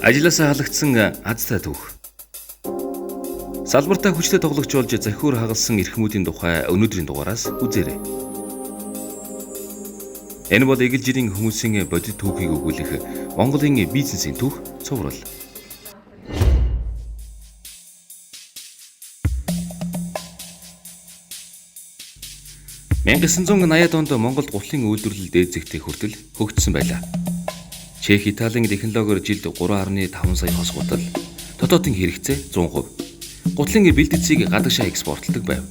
Ажлаасаа халагдсан азтай түүх. Салбартаа хүчтэй тоглогч болж захиур хагалсан эрхмүүдийн тухай өнөөдрийн дугаараас үзээрэй. Энэ бол эгэл жирийн хүмүүсийн бодит түүхийг өгүүлэх Монголын бизнесийн түүх цуврал. (1980-ад онд Монголд гутлын үйлдвэрлэл дээд зэгтээ хүртэл хөгжсөн байлаа. Чех, Италийн технологиор жилд 3.5 сая хос гутал, дотоодын хэрэгцээ 100%. Гутлын бэлтгэцийг гадагшаа экспортлдог байв.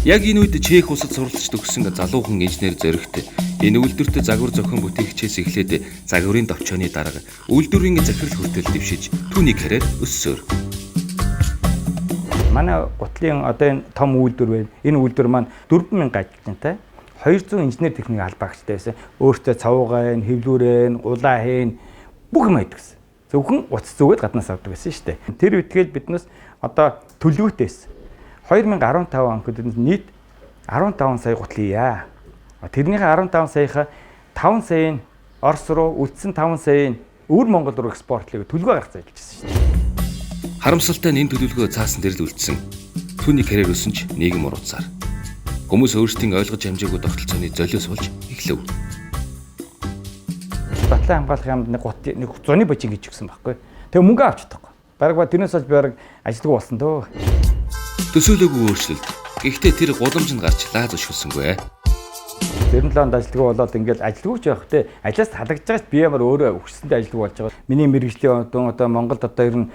Яг энэ үед Чех улсад суралцж төгссөн залуухан инженер зоригт энэ үйлдвэрт загвар зохион бүтээгчээс эхлээд загварын товчооны дарга үйлдвэрийн захирал хүртэл дэвшиж түүний карьер өссөөр. Манай гутлын одоо энэ том үйлдвэр байна. Энэ үйлдвэр маань 4000 ажилтнтай 200 инженер техникийн албаагчтай байсан. Өөртөө цавуугаан, хэвлүүрэн, улаан хийн бүх юм хийдэг гэсэн. Зөвхөн утас зүгээд гаднаас авдаг гэсэн шүү дээ. Тэр үтгэл биднээс одоо төлөвтэйсэн. 2015 онд нийт 15 сая гутал ийя. Тэрнийхээ 15 саяхаа 5 сая нь Орос руу, үлдсэн 5 сая нь өвөр Монгол руу экспортлыг төлөвөө гаргаж ажиллажсэн шүү дээ. Харамсалтай нь энэ төлөвлөгөө цаасан дэрэл үлдсэн. Түүний карьер өсөн ч нийгэм урууцаар. Хүмүүс өөрсдийн ойлгож амжаагүй тогтолцооны золиос болж эхлэв. Батлан хамгаалах юмд нэг зуны божин гэж өгсөн байхгүй. Тэгээ мөнгө авч чадахгүй. Бараг тэрнээс болж бараг ажилтг болсон дөө. Төсөөлөөгүй өөрчлөлт. Гэхдээ тэр гудамжинд гарч лаа зөвшөөрсөнгүй. 97 онд ажилтг болоод ингээд ажилтгүйч байх те. Ажлаас халагдж байгаач би ямар өөрөө өгсөндөө ажилтг болж байгаа. Миний мэрэгжлийн одоо Монголд одоо ер нь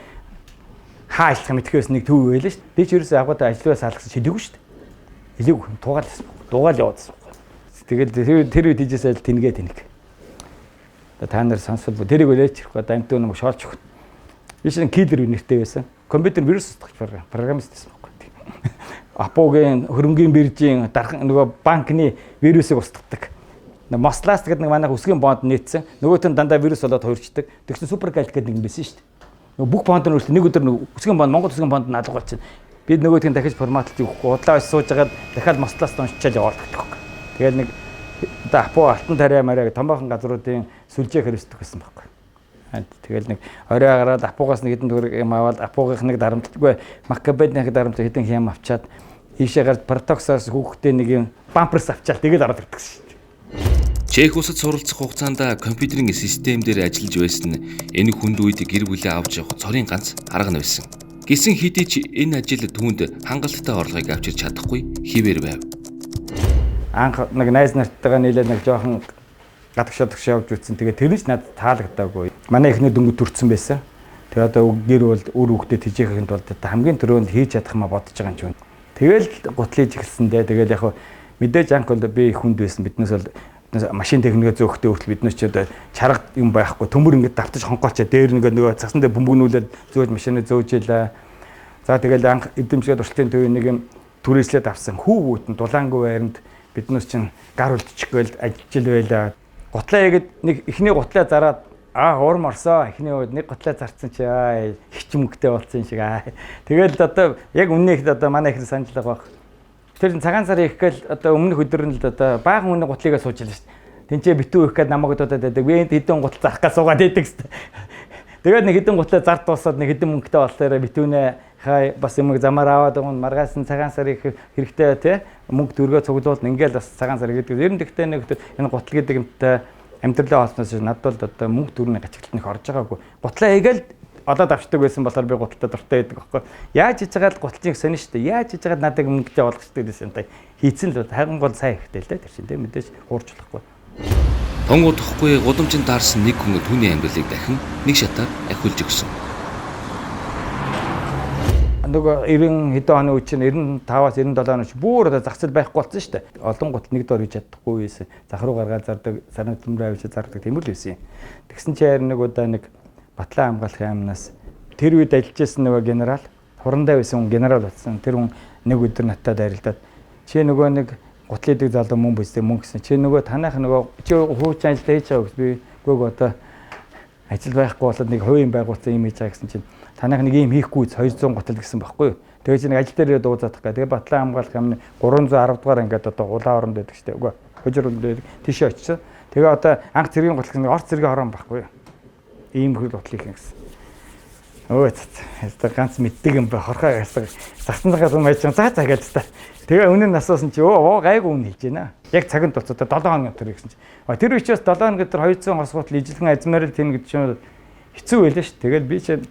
хаа ажиллах мэдхээс нэг төв байлаа шүү дээ. Би ч ерөөсөө агуулда ажилтгаас халахсан шийдэггүй шүү дээ. Илэг дугаал явуулсан. Тэгэл тэр үед хийжээс айл тэнэг. Та нар сонсвол тэрийг өлөөч хэрэг одоо амт өнөг шоолч өгнө. Би шинэ киллер нэртэй байсан. Компьютер вирус устгах программист байсан байхгүй. Апогийн хөрөнгөний биржийн дархан нөгөө банкны вирусыг устгадаг. Мослаас гэдэг нэг манайх өсгийн бонд нээсэн. Нөгөөт нь дандаа вирус болоод хуурчдаг. Тэгсэн суперкалт гэдэг нэг юм байсан шүү дээ. Нөгөө бүх бонд нь өөрчлөлт нэг өдөр өсгийн бонд Монгол өсгийн бонд наалга болчихно. Бид нөгөөдгийг дахиж форматлж өгөхгүй удлаа ось суужгаад дахиад мослоос уншчаал явуулдаг байхгүй. Тэгэл нэг одоо апо алтан тариа мараа томоохон газруудын сүлжээ хэрэгсдэг гэсэн байхгүй. Тэгэл нэг орой гараад апогоос нэг хэдэн төгрөг юм аваад апогийнх нэг дарамтлаггүй макабеднийх дарамт хэдэн хэм авчаад ийшээ гарч протоксоос хүүхдээ нэг юм бамперс авчаал тэгэл ороод ирдэг шүү дээ. Чех улсад суралцах хугацаанд компьютерийн систем дээр ажиллаж байсан энэ хүнд үед гэр бүлээ авч явах цорын ганц арга нь байсан. Гэсэн хэдий ч энэ ажил түүнд хангалттай орлогыг авчирч чадахгүй хിവэр байв. Анх нэг найз нартайгаа нийлээд нэг жоохон гадагшаа явж үзсэн. Тэгээ тэр нь ч надад таалагдаагүй. Манай эхнэр дөнгөж төрсэн байсан. Тэгээ одоо гэр бол үр хөвгөдөд хижээхийн тулд хамгийн түрүүнд хийж чадах юм бодож байгаа юм чинь. Тэгэл гутлыг ихэлсэндээ тэгэл яг мэдээж анх бол би хүнд байсан. Биднээс бол машин техникээ зөөхтэй хүртэл биднээс ч одоо чарга юм байхгүй төмөр ингээд давтаж хонкоочоо дээр нөгөө цасан дээр бөмбөгнүүлээд зөөж машинаа зөөж ийлээ. За тэгэл анх эдэмшгээд урчлын төвийн нэг юм түрээслээд авсан хүүгүүд нь дулаангүй байранд биднээс чинь гар үлдчихгээл ажиллаж байлаа. Гутлаа ягээд нэг ихний гутлаа зараад урам орсоо ихний үед нэг гутлаа зарцсан чи их ч мөнгөтэй болсон шиг тэгэл одоо яг өмнөх одоо манай ихний санджлага баг. Тэр цагаан сар их гээл одоо өмнөх өдөр нь л одоо баахан үнэ гутлыгаа сууж байлаа шүү дээ. Тинчээ битүү их гээд намайг удаад байдаг. Би хэдэн гутал зарах гэж суугаад байдаг шүү дээ. Тэгээд нэг хэдэн гутлаа зард дуусаад нэг хэдэн мөнгөтэй боллоо битүүнээ хай бас юм замаар аваад байгаа маргаас нь цагаан сар их хэрэгтэй тий мөнгө төгрөгөө цуглуулна ингээл бас цагаан сар гэдэг. Ер нь тэгтээ нэг энэ гутал гэдэг юмтай амьдралаа олсноос надад бол одоо мөнгө төгрөгийн ачаалтныг орж байгаагүй. Гутлаа игээл олоод авчдаг байсан болохоор би гуталтаа дуртай байдаг байхгүй. Яаж хийж байгаа л гуталчийг сонин шүү дээ. Яаж хийж байгаа надад мөнгөтэй болгочтой гэсэн та хийцэн л хайган гол сайн ихтэй л дээ тэр чинь тийм мэдээж хуурчлахгүй. Тонгоо тохгүй гудамжинд таарсан нэг хүн түүний амьдралыг дахин нэг шатаар ахиулж өгсөн. Нөгөө 90 хэдэн оны үе чинь 95-аас 97 оны ч бүр одоо зах зээл байхгүй болсон шүү дээ. Олон гутал нэг дор хийж чадахгүй байсан. Зах руу гаргаад зардаг, санаа төмрөө авчиж зардаг тийм л байсан юм. Тэгсэн чи харин нэг удаа нэг Батлан хамгаалах яамнаас тэр үед ажиллаж байсан нөгөө генерал хурандаа байсан хүн генерал болсон. Тэр хүн нэг өдөр надад арилдаад чи нөгөө нэг гутлыг залуу мөн бистэй мөн гэсэн. Чи нөгөө танайх нөгөө чи хууч ажил хийж байгаа гэж би гөөгөө одоо ажил байхгүй болоод нэг хувийн байгуулсан юм хийж байгаа гэсэн чинь танайх нэг юм хийхгүй 200 гутал гэсэн байхгүй юу. Тэгээ чи нэг ажил дээр дууцаадах гэх. Тэгээ Батлан хамгаалах юм 310 дугаар ингээд одоо улаан оронд байдаг шүү дээ. Үгүй хожир өндөө тийшээ очсон. Тэгээ одоо анх цэргийн гутал гэсэн орц цэргийн хорон байхгүй юу. ийм хөл гутлыг гэсэн. Өө ганц мэддэг юм ба хорхоо загсанлахаас юм яаж байгаа цагаад та. Тэгээ үнэн насуусан чи гайгүй үн хэлж байна. Яг цагт дуцаад 7 хоног өтөр гэсэн чи. Тэр үчээс 7 хоног өтөр 200 хос гутал ижилхэн азмаарл тэн гэж чинь хэцүү байлаа ш. Тэгэл би чинь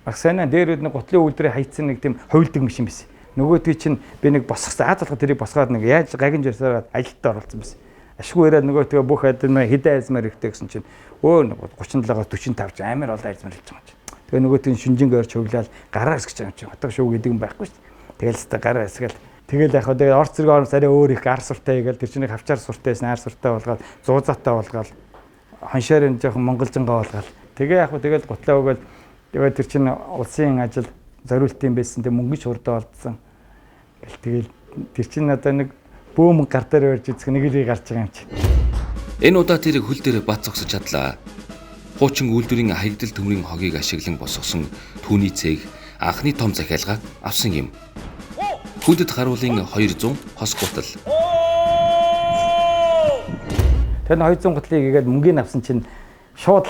багсайнаа дээр нэг гутлын үйлдвэрээ хайцсан нэг тийм хувилдаг машин байсан. Нөгөөдгий чинь би нэг босгосон аадалга тэрийг босгоод нэг яаж гагин жирсээр ажилд оролцсон байсан. Ашгүй ирээд нөгөө тэгээ бүх адмаа хэдэн азмаар ихтэй гэсэн чинь 37-аас 45 амар олон азмаар хэлж байгаа юм чинь. Тэгээ нөгөө тийм шүнжинг ойрч хөглөөл гараа хэсгэж байгаа юм чинь. Хотго шүү гэдэг юм байхгүй шүү. Тэгэл хэвээр гараа хэсгээл тэгэл яг хаа тэгээ орц зэрэг орон арай өөр их ар суртай хийгээл тэр чинь хавчаар суртайсэн ар суртай болгоод зуузаатай болгоод хоншоор энэ жоохон монголжингаа болгоод тэгээ яг хаа тэгэл гутлаа өгөөл тэгээ тэр чинь улсын ажил зориултын байсан тэг мөнгөч хурдаа олдсон. Тэгэл тэр чинь одоо нэг бөөмөн гар дээр өрж үзэх нэг л гарч байгаа юм чи. Энэ удаа тэр хөл дээр бат зогсож чадлаа. Хуучин үйлдвэрийн хаягдал төмрийн хогийг ашиглан босгосон түүний цэг анхны том захиалга авсан юм. Хүндэт харуулын 200 хос гутал. Тэр 200 гутлыг игээд мөнгөний авсан чинь шууд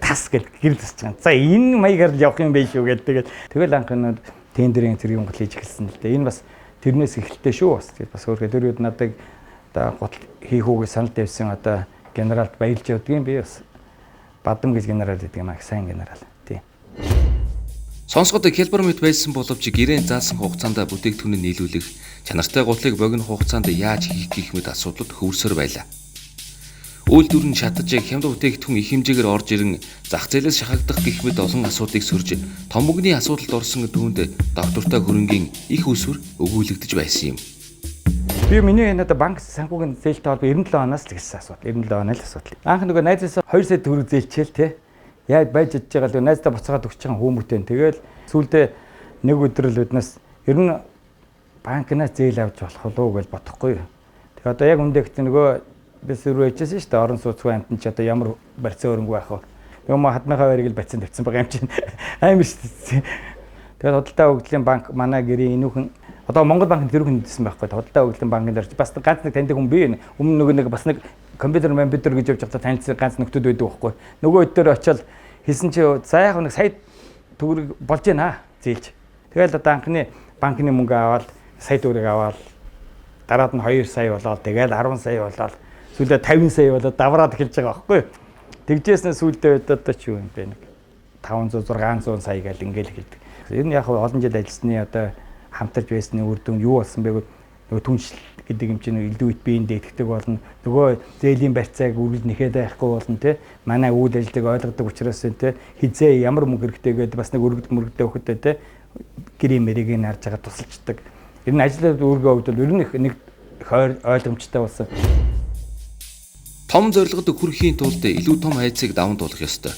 тас гэж гэр тасч байгаа. За энэ маягаар л явах юм байх шүү гэдэг. Тэгэл анхнууд тендерийн зэргийн гутлыг эхэлсэн л дээ. Энэ бас тэрнээс эхэлтэй шүү бас. Тэгээд бас өөрөөр тэр үед надад одоо гутал хийх үгээ санал тавьсан одоо генералд баярлж явдгийн би бас бадам гэж генерал гэдэг юм аа сайн генерал. Тийм. Сонсгод хялбар мэт байсан боловч гэрээнд заасан хугацаанд бүтээгдэхүүнээ нийлүүлэх чанартай гутлыг богино хугацаанд яаж хийх гэх мэт асуудлууд хөвөрсөр байлаа. Үйлдвэр нь шатаж хямд бүтээгдэхүүн их хэмжээгээр орж ирэн зах зээлээс шахагдах гэх мэт олон асуудлыг сөрж том мөнгөний асуудалд орсон түүнд доктортой хөрөнгийн их усвэр өгүүлэгдэж байсан юм. Би миний надад банк санхүүгийн зээлтэй холбоо 97 оноос л гэсэн асуудал. 97 оны л асуудал. Анх нөгөө найзаас 2 сая төгрөг зээлчээл те. Яг байж чадж байгаа л найздаа буцаагаад өгч байгаа хүмүүстэн. Тэгэл сүүлдээ нэг өдөр л өднөөс ер нь банкнаас зээл авч болох уу гэж бодохгүй. Тэгээ одоо яг үндэ гэхдээ нөгөө бис рүү ээжсэн шүү дээ. Орон сууцгүй амтан ч одоо ямар барьцаа өрөнгөө байх вэ? Нөгөө хадмынхаа байрыг л бацсан тавьсан байгаа юм чинь. Амар шүү дээ. Тэгээд худалдаа өгдлийн банк манай гэрийн энүүхэн одоо Монгол банкнд тэр хүн хэдсэн байхгүй. Худалдаа өгдлийн банкнд орж бас ганц нэг таньдаг хүн би өмнө нэг бас нэг компьютер гэж явж байхдаа танилцсан ганц нөхдөд байдаг байхгүй. Нөгөө өдөр очиод хэлсэн чи за яг нэг сая төгрөг болж байна зээлж. Тэгэл одоо анхны банкны мөнгө аваад сая төгрөг аваад дараад нь 2 сая болоод тэгэл 10 сая болоод сүүлдээ 50 сая болоод давраад эхэлж байгаа байхгүй. Тэгжээснээ сүүлдээ одоо ч юу юм бэ нэг 500 600 сая гэл ингээл эхэлдэг. Ер нь яг олон жил ажилласны одоо хамтарч байсны үр дүн юу болсон бэ гэвэл нөгөө түншил гэдэг юм чинь илүү ит биендээ итгэдэг болно. Нөгөө зээлийн барьцааг үргэлж нэхэд байхгүй болно те. Манай үйл ажиллагааг ойлгодог учраас те хизээ ямар мөнгө хэрэгтэй гэдэг бас нэг өргөд мөргөдөө өгөхөдөө те гэрийн мэрийг нь харж байгаа тусалчдаг. Ер нь ажлын үүргээ хувьд ер нь нэг ойлгомжтой болсон. Том зорилгод хүрэхийн тулд илүү том хайцыг даван туулах ёстой.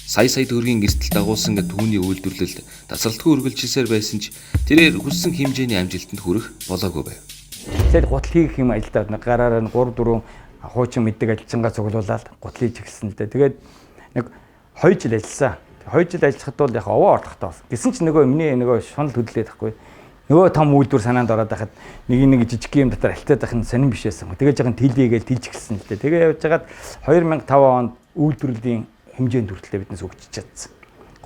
Сая төгрөгийн эрсдэл дагуулсан түүний үйлдвэрлэлд тасралтгүй үргэлжилсээр байсан ч тэрээр хүссэн хэмжээний амжилтанд хүрэх болоогүй байв. Тэгэл гутал хийх юм ажилдаа гараараа 3 4 хуучин мэддэг ажилчингаа цуглуулаад гутлыг чигсэн л дээ. Тэгээд нэг 2 жил ажилласан. 2 жил ажиллахад бол яг овоо ордохтой болсон. Гэсэн ч нөгөө миний нөгөө шунал хөдлөөд байхгүй. Нөгөө том үйлдвэр санаанд ороод байхад нэг жижиг юм дотор альтаад байх нь сонирн биш байсан. Тэгээд жоохон тэлийгээл тэлж гисэн л дээ. Тэгээ явж хагаад 2005 онд үйлдвэрлэлийн хэмжээнд хүртэл биднээс өгч чадсан.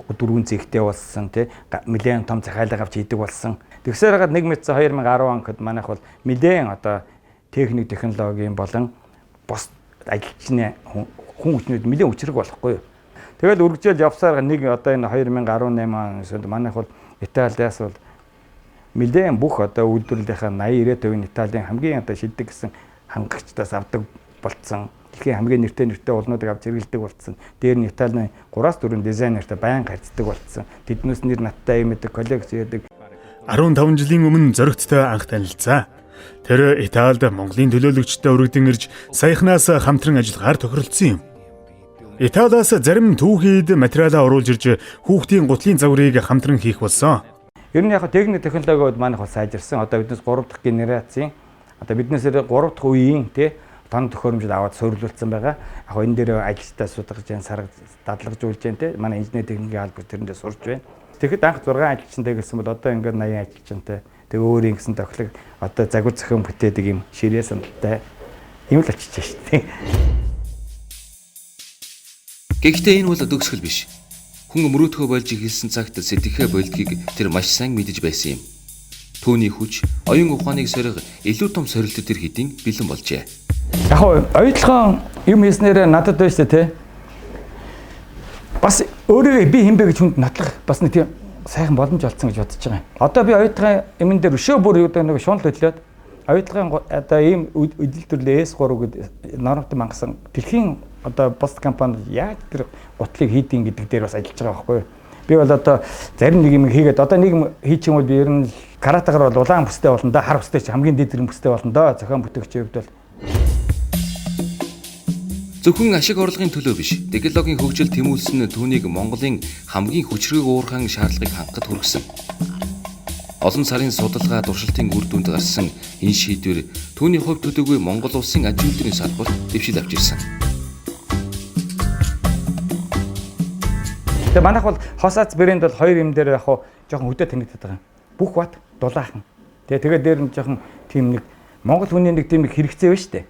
Дөрвөн зэгтэй болсон тий нэлээд том захиалга авч хийдэг болсон. Тэгсээр хагаад 2010 онд манайх бол нэлээд одоо техник технологийн болон бос ажилчны хүн хүчнүүд нэлээд өчрөг болохгүй юу. Тэгэл үргэлжлэл явсаар нэг одоо энэ 2018 онд манайх бол Италиас бол нэлээд бүх одоо үйлдвэрлэлийнхаа 80-90% Италийн хамгийн одоо шилдэг гэсэн хангагчдаас авдаг болцсон. Дэлхийн хамгийн нэртэй улнуудыг авч хэрэглэдэг болсон. Дээр нь Италийн 3-4 дизайнертай байнга харьцдаг болсон. Тэднээс нэр надтай юм гэдэг коллекц яадаг. 15 жилийн өмнө зоригттой анх танилцсан. Тэр Италид Монголын төлөөлөгчтэй өргөдөн ирж саяхнаас хамтран ажиллагаар тохиролцсон юм. Италиас зарим түүхийд материалаа оруулж ирж хүүхдийн гутлын загварыг хамтран хийх болсон. Ер нь яг техник технологиуд манайх бас сайжирсан. Одоо биднес 3 дахь генерацийн одоо биднээс 3 дахь үеийн тий тон төхөөрөмжөд аваад суйрлуулсан байгаа. Яг энэ дээр ажилтаа судалж जैन сарга дадлагжуулж जैन те манай инженер техникийн албар тэрэндээ сурж байна. Тэгэхэд анх 6 ажилчтай гэсэн бол одоо ингээд 80 ажилчтай. Тэгээ өөрийн гэсэн тохилог одоо загвар зохион бүтээдэг юм ширээ сандтай юм л очиж шүү дээ. Гэхдээ энэ бол төгсгөл биш. Хүн мөрөөдхөө болж эхэлсэн цагт сэтгэхээ болдгийг тэр маш сайн мэдэж байсан юм. Түүний хүч, оюун ухааныг сорих илүү том сорилтод тэр хэдийн бэлэн болжээ. Яг оюутлахын юм хийснээр надад байж тээ. Бас өөрийгөө би хинбэ гэж хүнд нотлох бас нэг тийм сайхан боломж олцсон гэж бодож байгаа юм. Одоо би оюутлагын юмн дээр өшөө бүр нэг шунал хөдлөөд оюутлагын одоо ийм үдэл төрлөө S3 гэдэг нормтой мангасан дэлхийн одоо бус компанид яг тэр гутлыг хийдин гэдэг дээр бас ажиллаж байгаа байхгүй юу. Би бол одоо зарим нэг юм хийгээд одоо нэг юм хийчих юм бол би ер нь каратегаар бол улаан бүстэй болно да, хар бүстэй ч хамгийн дээд зэрэг бүстэй болно да. Зохион бүтээгчийн хувьд бол зөвхөн ашиг орлогын төлөө биш, технологийн хөгжил тэмүүлсэн түүнийг Монголын хамгийн хүчрэг уурхайн шаардлагыг хангахад хүргэсэн. Олон сарын судалгаа туршилтын үр дүнд гарсан энэ шийдвэр түүний хувьд төдийгүй Монгол улсын аж үйлдвэрийн салбарт дэвшил авч ирсэн. Тэгээ манайх бол хосаац брэнд бол хоёр юм дээр яг жоохон хөдөө танигдаад байгаа юм. Бүх бат дулаахан. Тэгээд дээр нь жоохон тийм нэг Монгол хүний нэг тийм хэрэгцээ байна шүү дээ.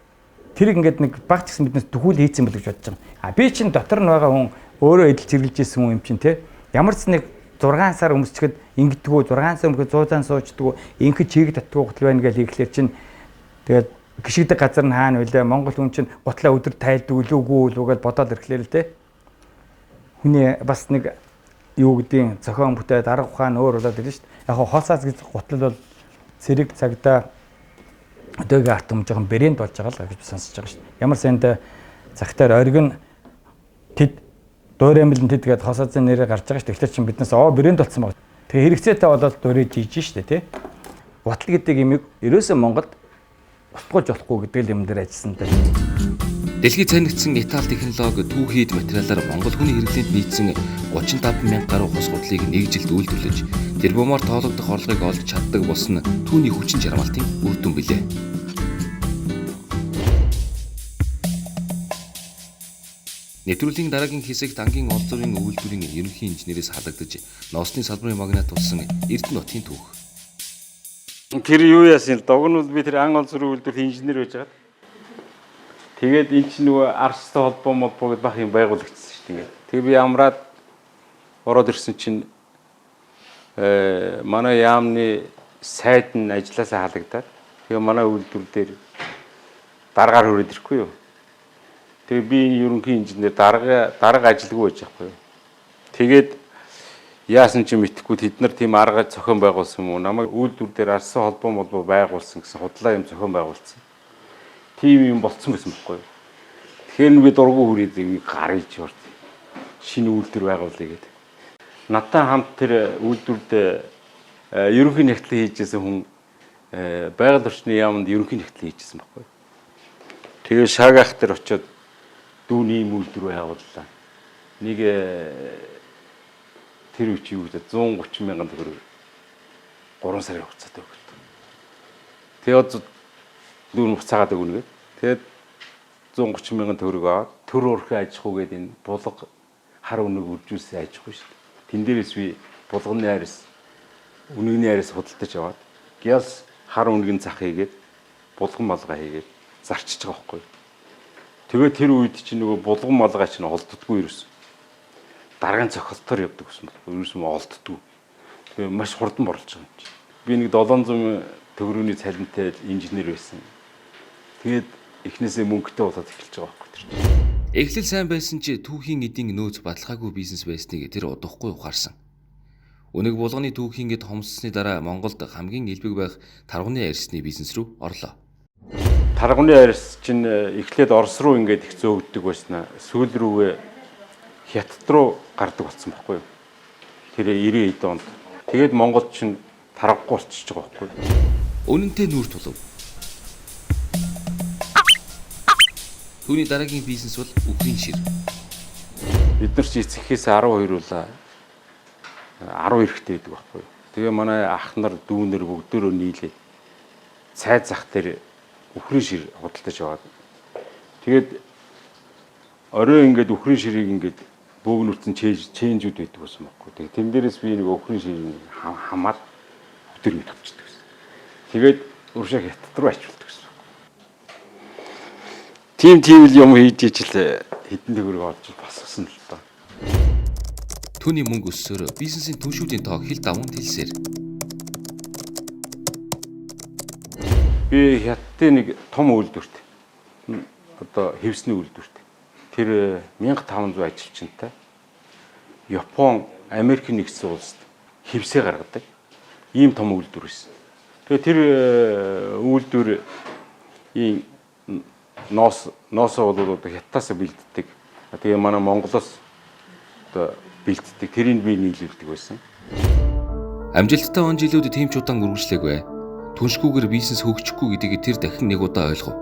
Тэрийг ингээд нэг баг ч гэсэн биднээс төхүүл хийцэн бэл гэж бодож байгаа. А би чинь дотор нь байгаа хүн өөрөө эдэл чиглэж ирсэн хүн юм чинь те. Ямар ч нэг 6 сар өмсчихэд ингэдэггүй 6 сар өмсөд 100 суучдаггүй ингээд чиг татдаггүй гутал байна гэж хэлэхлээр чинь тэгээд гიშгдэг газар нь хаана вэ? Монгол хүн чинь гутлаа өдөр тайлдаг үлээгүй л гэж бодоод ирэхлээр л те. Хүний бас нэг юу гэдгийг зохион бүтээд арга ухаан өөр болоод ирнэ шүү дээ. Яг хоосаас гэж гутлал бол цэрэг цагдаа одоогийн арт юм жоохон брэнд болж байгаа л гэж сонсож байгаа шүү дээ. Ямар санд цагтаар оргин тэд дуураймлан тэд гээд хосоозын нэрээр гарч байгаа шүү дээ. Тэгэхээр чинь биднээс брэнд болсон байна. Тэгээ хэрэгцээтэй болоод дуурайж ийж шүү дээ тий. Гутал гэдэг имийг ерөөсөө Монголд устгуулж болохгүй гэдэг юм дээр ажилласан дээ. Дэлхийд цанигдсан Итали технологи түүхийд материалаар Монгол хүний хэрэглээнд нийцсэн 35 мянга гаруй хос гутлыг нэг жилд үйлдвэрлэж тэрбумаар тоологдох орлогыг олж чаддаг болсон түүний хүчин чармаалтын үр дүн билээ. Нэвтрүүлгийн дараагийн хэсэгт ангийн олзуурын үйлдвэрийн ерөнхий инженерээс халагдаж ноосны салбарын магнат болсон Эрдэнэ нутгийн түүх. Тэр юу яасан л догнол би тэр ан олзуурын үйлдвэрийн инженер байж байгаа. Тэгээд эн чинь нөгөө арчтай холбоо гэдэг бах юм байгуулагдсан шүү дээ. Тэгээ би амраад ороод ирсэн чинь манай яамны сайд нь ажилласаа халагдаад тэгээ манай үйлдвэр дээр дараагаар хүрээд ирэхгүй юу. Тэгээ би ерөнхий инженер дарга ажилгүй байж байхгүй юу. Тэгээд яасан ч мэдэхгүй тэд нар тийм арга зохион байгуулсан юм уу? Намайг үйлдвэр дээр арчсан холбоо байгуулсан гэсэн худлаа юм зохион байгуулсан. Тийм юм болцсон байсан байхгүй юу. Тэгэхээр би дургу хүрээд гарыг орд. Шинэ үйлдвэр байгуулъя гэдэг. Надтай хамт тэр үйлдвэрд ерөнхий нэгтлээ хийжсэн хүн байгаль орчны яамд ерөнхий нэгтлээ хийжсэн байхгүй юу. Тэгээ шаагах дээр очиод дүүний үйлдвэр байгууллаа. Нэг тэр үчи юу гэдэг 130 мянган төгрөг 3 сарын хугацаатай өгөлт. Тэгээд дүүн буцаагаад өгнө гэд. Тэгээд 130 мянган төгрөг аваад төр урахын аж ахуй гэдэг энэ булга хар өнөг үржүүлсэн аж ахуй шүү дээ. Тэн дээрээс би булганы хайраас үнэгний хайраас худалдаж аваад гялс хар өнөгийн зах хийгээд булган малгай хийгээд зарчиж байгаа байхгүй. Тэгээд тэр үед чинь нөгөө булган малгай чинь олддоггүй ерөөс. Даргын цохилтоор явдаг гэсэн бол ерөөс нь олддоггүй. Тэгээ маш хурдан борлож байгаа юм чинь. Би нэг 700 төгрөгийн цалинтай инженер байсан. Тэгээд эхнээсээ мөнгөтэй болоод эхэлж байгаа байхгүй тэр. Эхлэл сайн байсан ч түүхийн эдийн нөөц баталгаагүй бизнес байсныг тэр удахгүй ухаарсан. Өнөг булганы түүхийн эд хомссны дараа Монголд хамгийн элбэг байх таргууны арьсны бизнес рүү орлоо. Таргууны арьс чинь эхлээд Орос руу ингээд их зөөгддөг байснаа сүүл рүүгээ Хятад руу гардаг болсон байхгүй юу. Тэр 90 хэд онд. Тэгээд Монголд чинь таргагүй болчихж байгаа байхгүй юу. Үнэнтэй нүүр тулав. Түүний дараагийн бизнес бол үхрийн шир. Бид нар чи эцэгхээс 12 улаа 10 эрэхтэй байдаг байхгүй юу. Тэгээ манай ах нар дүүнэр бүгдөө нийлээд цайз зах дээр үхрийн шир худалдаж аваад тэгээд орой ингээд үхрийн ширийг ингээд бөөгнөрцөн чэнжүүд байдаг байсан байхгүй. Тэгээд тэн дээрээс би нэг үхрийн ширийг хамаад өдөр мэд авчдаг гэсэн. Тэгээд уршаа Хятад руу ачуулдаг гэсэн. Тийм л юм хийж ижил хэдэн төгрөг олж босгосон л доо. Түүний мөнгө өссөөр бизнесийн түншүүдийн тоо хил даван тэлсээр. Би хятадын нэг том үйлдвэрт одоо хэвсний үйлдвэрт тэр 1500 ажилчинтай Япон, Америк нэгдсэн улсад хэвсээ гаргадаг ийм том үйлдвэр байсан. Тэгээ тэр үйлдвэр ийм ноосоо бол одоо хятадаас бэлддэг. Тэгээ манай Монголоос одоо бэлддэг. Тэрийг би нийлүүлдэг байсан. Амжилттай он жилүүдэд тийм ч удаан үргэлжлээгүй. Түншгүүгээр бизнес хөгжихгүй гэдгийг тэр дахин нэг удаа ойлгов.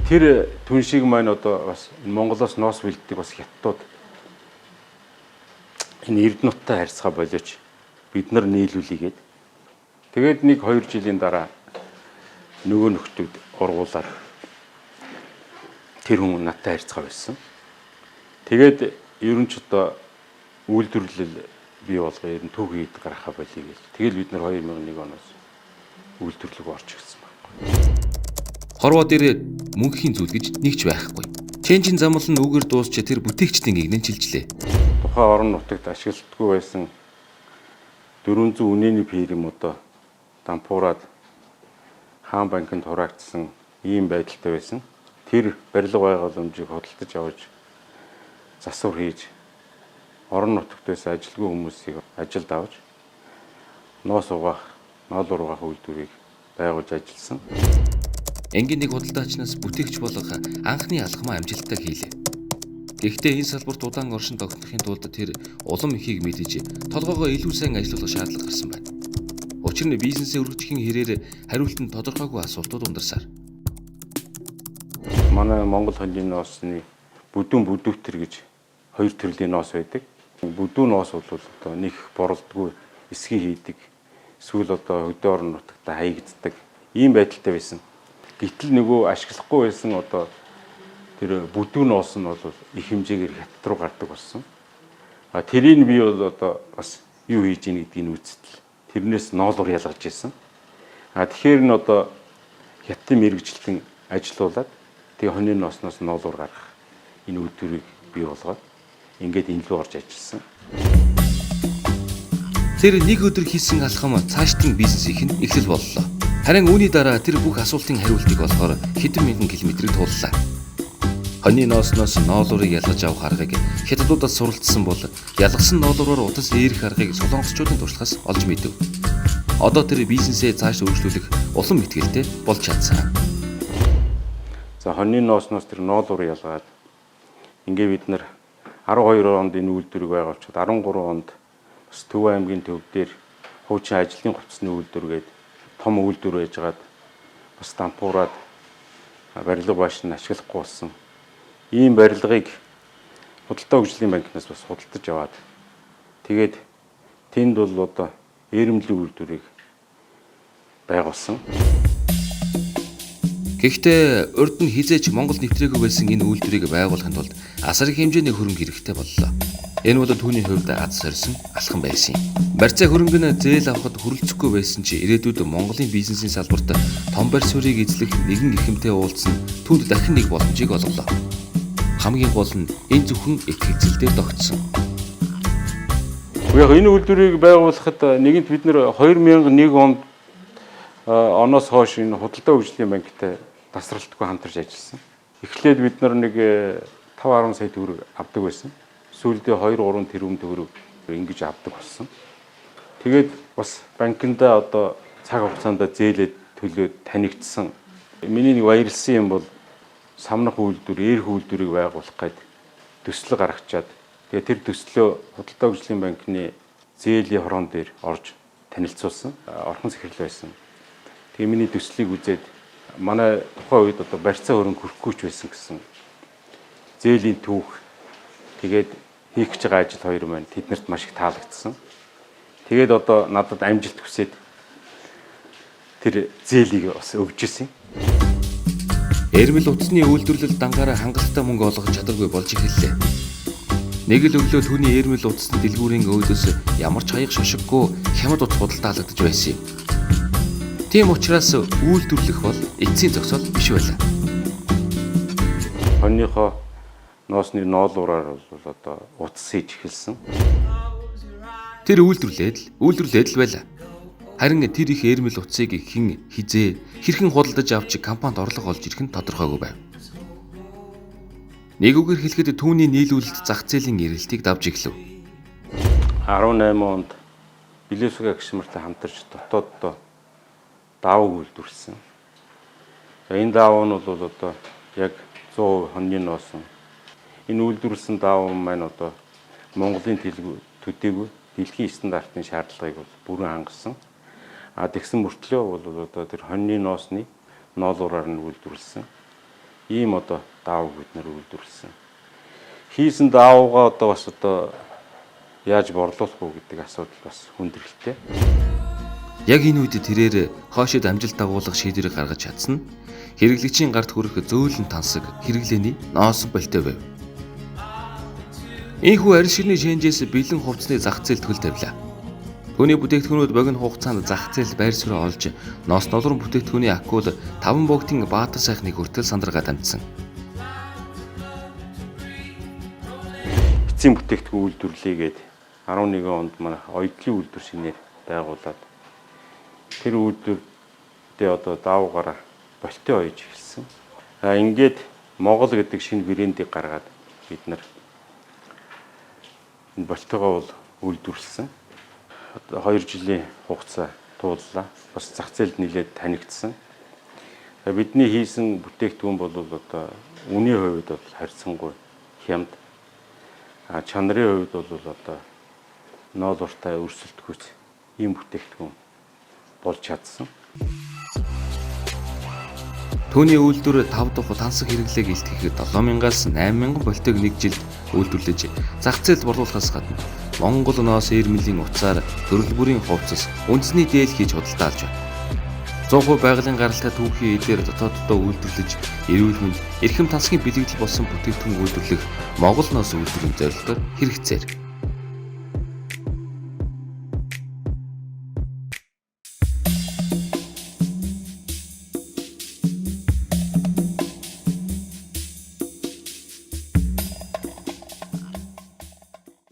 Тэр түншиг маань одоо бас Монголоос ноос бэлддэг бас хятадууд энэ Эрдэнэттэй харьцаа болооч бид нар нийлүүлээгээд тэгээд 1-2 жилийн дараа нөгөө нөхдүүд ургуулад тэр хүн надтай харьцаа байсан. Тэгээд ер нь ч одоо үйлдвэрлэл бий болгоо ер нь түүхийд гаргахаа болъё гэж. Тэгэл бид нар 2001 оноос үйлдвэрлэг орж ирсэн байна. Хорвоо дээр мөнхийн зүйл гэж нэг ч байхгүй. Ченжин замл нь үгээр дуусч тэр бүтээгчдийн игнэн чилжлээ. Тухайн орон нутагт ашигладаггүй байсан 400 үнэний фирм одоо дампуураад хаан банкнд хураагдсан ийм байдалтай байсан. Тэр барилга байгууламжийг хөдөлтөж аваж засвар хийж орон нутагт байсан ажилгүй хүмүүсийг ажилд авч ноос угаах, ноол ургаах үйлдвэрийг байгуулж ажилласан. Энгийн нэг худалдаачнаас бүтээгч болох анхны алхмаа амжилттай хийлээ. Гэхдээ энэ салбарт удаан оршин тогтнохын тулд тэр улам ихийг мэдэж толгоогоо илүү сайн ажиллах шаардлага гарсан байна. Учир нь бизнесээ өргөжихийн хэрээр хариулт нь тодорхойгүй асуултууд ундарсаар. Манай Монгол хонжийн ноосны бүдүүтэр гэж хоёр төрлийн ноос байдаг. Бүдүү ноос бол одоо нэг боролдгүй эсгий хийдэг. Эсвэл одоо хөдөө орон нутагта хаягддаг. Ийм байдалтай байсан. Гэтэл нөгөө ашиглахгүй байсан одоо тэр бүдүү ноос нь бол их хэмжээгээр хятад руу гардаг болсон. Тэрийг би бол одоо бас юу хийж ийн гэдгийг үзтэл тэрнээс ноолоор ялгаж ирсэн. Тэгэхээр нь одоо хятадын мэрэгчлэн ажилуулад тэгээ хоньны ноосноос ноолоор гаргах энэ үйлдвэрийг бий болгоод ингээд энэ рүү орж ажилласан. Тэр нэг өдөр хийсэн алхам цаашдын бизнесийнх нь эхлэл боллоо. Харин үүний дараа тэр бүх асуултын хариултыг олохоор хэдэн мянган километрийг тууллаа. Хоньны ноосноос ноолуурыг ялгаж авах аргыг хятадуудаас суралцсан бол ялгсан ноолуураар утас eerэх аргыг солонгосчуудын туршлагаас олж мэдэв. Одоо тэр бизнесээ цааш өргөжлүүлэх улам итгэлтэй болж чадсан. За хоньны ноосноос тэр ноолуурыг ялгаад ингээ бид нар 12 онд энэ үйлдвэрийг байгуулчихад 13 онд бас Төв аймгийн төв дээр хуучин ажлын хувцсны үйлдвэргээд том үйлдвэр байжгаад бас дампуураад барилга бааш нь ашиглахгүй болсон. Ийм барилгыг худалдаа хөгжлийн банкнаас бас худалдаж аваад тэгээд тэнд бол одоо эрэмлийн үйлдвэрийг байгуулсан. Гэхдээ урд нь хизээч Монгол нэвтрээгүй байсан энэ үйлдвэрийг байгуулахын тулд асар их хэмжээний хөрөнгө хэрэгтэй боллоо. Энэ бол түүний хувьд аз сорьсон алхам байсан юм. Барьцаа хөрөнгө нь зээл авахд хүрэлцэхгүй байсан чи ирээдүйд Монголын бизнесийн салбарт том барь суурийг эзлэх нэгэн эрхэмтэй уулзсан түүнд дахин нэг боломжийг олголоо. Хамгийн гол нь энэ зөвхөн их хэцэлдээр тогтсон. Яг энэ үйлдвэрийг байгуулахад нэгэнт бид нэр 2001 оноос хойш энэ худалдаа хөгжлийн банктай тасралтгүй хамтарч ажилласан. Эхлээд бид нар нэг 5-10 сая төгрөг авдаг байсан. Сүүлдээ 2-3 тэрбум төгрөг ингэж авдаг болсон. Тэгээд бас банкнда одоо цаг хугацаанд зээлээд төлөөд танигдсан. Миний нэг баярлсан юм бол самнах үйлдвэр, эрх үйлдвэрийг байгуулах гээд төсөл гаргачаад тэгээд тэр төслөө худалдаа хөгжлийн банкны зээлийн хорон дээр орж танилцуулсан. Орхон захирал байсан. Тэгээ миний төслийг үзээд манай тухайн үед одоо барьцаа хөрөнгө хөрөхгүй ч байсан гэсэн зээлийн түүх тэгээд хийх гэж байгаа ажил хоёр маань тэднэрт маш их таалагдсан. Тэгээд одоо надад амжилт хүсээд тэр зээлийг бас өгч ирсэн. Эрмэл утасны үйлдвэрлэл дангаараа хангалттай мөнгө олгох чадваргүй болж эхэллээ. Нэг л өглөө түүний эрмэл утасны дэлгүүрийн өөдөөс ямар ч хаяг шошиггүй хямд утас худалдаалагдаж байсан юм. Тийм учраас үйлдвэрлэх бол эцсийн зогсоол биш байлаа. хоньныхоо ноосны ноолуураар бол одоо утас хийж эхэлсэн. Тэр үйлдвэрлээд л байлаа. Харин тэр их эрмэл утсыг хэн хизээ хэрхэн худалдаж авч компанид орлого олж ирэх нь тодорхойгүй байв. Нэг үгээр хэлэхэд түүний нийлүүлэлт зах зээлийн эргэлтийг давж эхлэв. 18 онд Biznesiin гişмэртэй хамтарч дотооддоо даавуу үйлдвэрлэсэн. Энэ даав нь бол одоо яг 100% хоньны ноосон. Энэ үйлдвэрлэсэн даав маань одоо Монголын төдийгүй дэлхийн стандартын шаардлагыг бол бүрэн хангасан. Тэгсэн мөртлөө бол одоо тэр хоньны ноосны ноолуураар нь үйлдвэрлэсэн. Ийм одоо даав бид нар үйлдвэрлэсэн. Хийсэн даавуугаа одоо бас одоо яаж борлуулах вэ гэдэг асуудал бас хүндрэлтэй. Яг энэ үед тэрээр хоошид амжилт дагуулах шийдвэрийг гаргаж чадсан нь хэрэглэгчийн гарт хүрэх зөөлөн тансаг хэрэглээний ноос болтой байв. Ийхүү арьс ширний шэнжээс бэлэн хувцсны зах зээл төл тавилаа. Түүний бүтээгдэхүүнүүд богино хугацаанд зах зээл байр суурь олж ноос noloрон бүтээгдэхүүний акул 5 богдын баатар сайхныг хүртэл сандрага дамжсан. Эцсийн бүтээгдэхүүн үйлдвэрлэгээд 11 онд манай оёдлын үйлдвэр шинээр байгуулад тэр үйлдвэртээ одоо даавуугаараа болтой ойж эхэлсэн. Ингээд Монгол гэдэг шинэ брэндийг гаргаад бид нар энэ болтойгоо бол үйлдвэрлэсэн. Одоо 2 жилийн хугацаа тууллаа. Бас зах зээлд нэлээд танигдсан. Бидний хийсэн бүтээгдэхүүн бол одоо үнийн хувьд бол харьцангуй хямд. Чанарын хувьд бол одоо ноолууртай өрсөлдөхүйц ийм бүтээгдэхүүн болж чадсан. Түүний үйлдвэр 5 дахь тансаг хэрэглээг илтгэхэд 7,000-аас 8,000 болтойг нэг жилд үйлдвэрлэж зах зээлд борлуулахаас гадна Монгол ноос эрмэлийн утсаар төрөл бүрийн хувцас үндэсний дээл хийж худалдаа алж байна. 100% байгалийн гаралтай түүхийн эдээр дотооддоо үйлдвэрлэж эрүүл мэнд, эрхэм тансгийн бэлэгдэл болсон бүтээгдэхүүн үйлдвэрлэх Монгол ноос үйлдвэрийн зорилгоор хэрэгцээр.